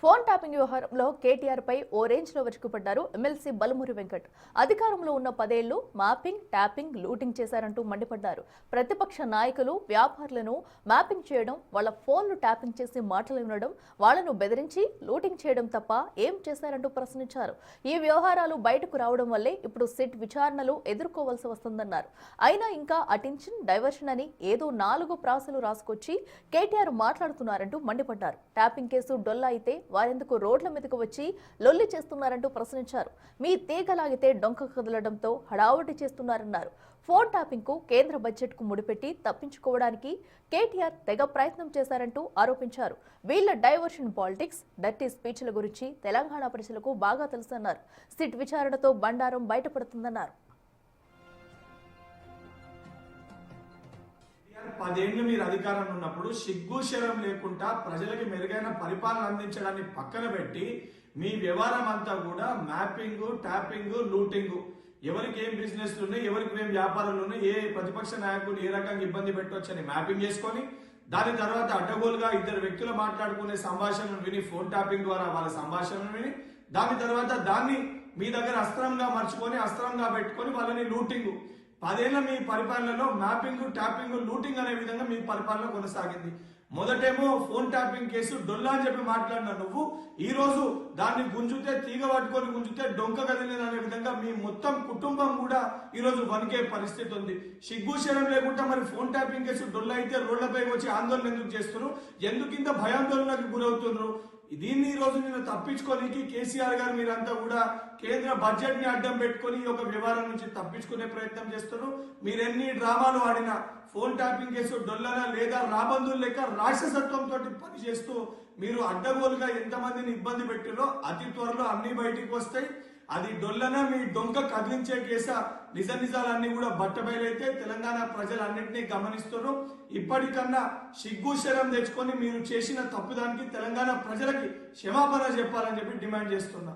Phone tapping వ్యవహారంలో కేటీఆర్ పై ఓ range లో విరుచుకుపడ్డారు ఎమ్మెల్సీ బలమూరి వెంకట్. అధికారంలో ఉన్న 10 ఏళ్లు మ్యాపింగ్, ట్యాపింగ్, లూటింగ్ చేశారంటూ మండిపడ్డారు. ప్రతిపక్ష నాయకులు, వ్యాపారులను మ్యాపింగ్ చేయడం, వాళ్ళ ఫోన్లు ట్యాపింగ్ చేసి మాటలు వినడం, వాళ్లను బెదిరించి లూటింగ్ చేయడం తప్ప ఏం చేశారంటూ ప్రశ్నించారు. ఈ వ్యవహారాలు బయటకు రావడం వల్లే ఇప్పుడు సిట్ విచారణలు ఎదుర్కోవాల్సి వస్తుందన్నారు. అయినా ఇంకా అటెన్షన్, డైవర్షన్ అని ఏదో 4 ప్రాసలు రాసుకొచ్చి కేటీఆర్ మాట్లాడుతున్నారంటూ మండిపడ్డారు. ట్యాపింగ్ కేసు డొల్లా అయితే వారెందుకు రోడ్ల మీదకు వచ్చి లొల్లి చేస్తున్నారంటూ ప్రశ్నించారు. మీ తీగలాగితే డొంక కదలడంతో హడావుడి చేస్తున్నారన్నారు. ఫోన్ ట్యాపింగ్ కు కేంద్ర బడ్జెట్ కు ముడిపెట్టి తప్పించుకోవడానికి కేటీఆర్ తెగ ప్రయత్నం చేశారంటూ ఆరోపించారు. వీళ్ల డైవర్షన్ పాలిటిక్స్, డర్టీ స్పీచ్ల గురించి తెలంగాణ ప్రజలకు బాగా తెలుసన్నారు. సిట్ విచారణతో బండారం బయటపడుతుందన్నారు. 10 ఏళ్లు మీరు అధికారంలో ఉన్నప్పుడు సిగ్గు శరం లేకుండా ప్రజలకి మెరుగైన పరిపాలన అందించడాన్ని పక్కన పెట్టి మీ వ్యవహారం అంతా కూడా మ్యాపింగ్, ట్యాపింగ్, లూటింగ్, ఎవరికి ఏం బిజినెస్లు ఉన్నాయి, ఎవరికి ఏం వ్యాపారాలు ఉన్నాయి, ఏ ప్రతిపక్ష నాయకులు ఏ రకంగా ఇబ్బంది పెట్టవచ్చని మ్యాపింగ్ చేసుకొని దాని తర్వాత అడ్డగోలుగా 2 వ్యక్తులు మాట్లాడుకునే సంభాషణను విని ఫోన్ ట్యాపింగ్ ద్వారా వాళ్ళ సంభాషణను విని దాని తర్వాత దాన్ని మీ దగ్గర అస్త్రంగా మర్చుకొని అస్త్రంగా పెట్టుకొని వాళ్ళని లూటింగ్ 10 ఏళ్ల మీ పరిపాలనలో మ్యాపింగ్, ట్యాపింగ్, లూటింగ్ అనే విధంగా మీ పరిపాలన కొనసాగింది. మొదటేమో ఫోన్ ట్యాపింగ్ కేసు డొల్లా అని చెప్పి మాట్లాడిన నువ్వు ఈ రోజు దాన్ని గుంజుతే తీగ పట్టుకొని గుంజుతే డొంక కదిలిన అనే విధంగా మీ మొత్తం కుటుంబం కూడా ఈ రోజు వణికే పరిస్థితి ఉంది. సిగ్గుశరం లేకుండా మరి ఫోన్ ట్యాపింగ్ కేసు డొల్లా అయితే రోడ్లపై వచ్చి ఆందోళన ఎందుకు చేస్తున్నారు? ఎందుకు ఇంత భయాందోళనకు గురవుతున్నారు? దీన్ని ఈ రోజు నేను తప్పించుకోనికి కేసీఆర్ గారు మీరంతా కూడా కేంద్ర బడ్జెట్ ని అడ్డం పెట్టుకొని ఈ యొక్క వ్యవహారం నుంచి తప్పించుకునే ప్రయత్నం చేస్తున్నారు. మీరెన్ని డ్రామాలు ఆడినా ఫోన్ ట్యాపింగ్ కేసు డొల్లన లేదా రాబందులు లేక రాక్షసత్వంతో పనిచేస్తూ మీరు అడ్డగోలుగా ఎంతమందిని ఇబ్బంది పెట్టారో అతి త్వరలో అన్ని బయటికి వస్తాయి. అది డొల్లన మీ డొంక కదిలించే కేస నిజాలన్నీ కూడా బట్టబయలైతే తెలంగాణ ప్రజలన్నింటినీ గమనిస్తున్నారు. ఇప్పటికన్నా సిగ్గు శరం తెచ్చుకొని మీరు చేసిన తప్పుదానికి తెలంగాణ ప్రజలకి క్షమాపణ చెప్పాలని చెప్పి డిమాండ్ చేస్తున్నా.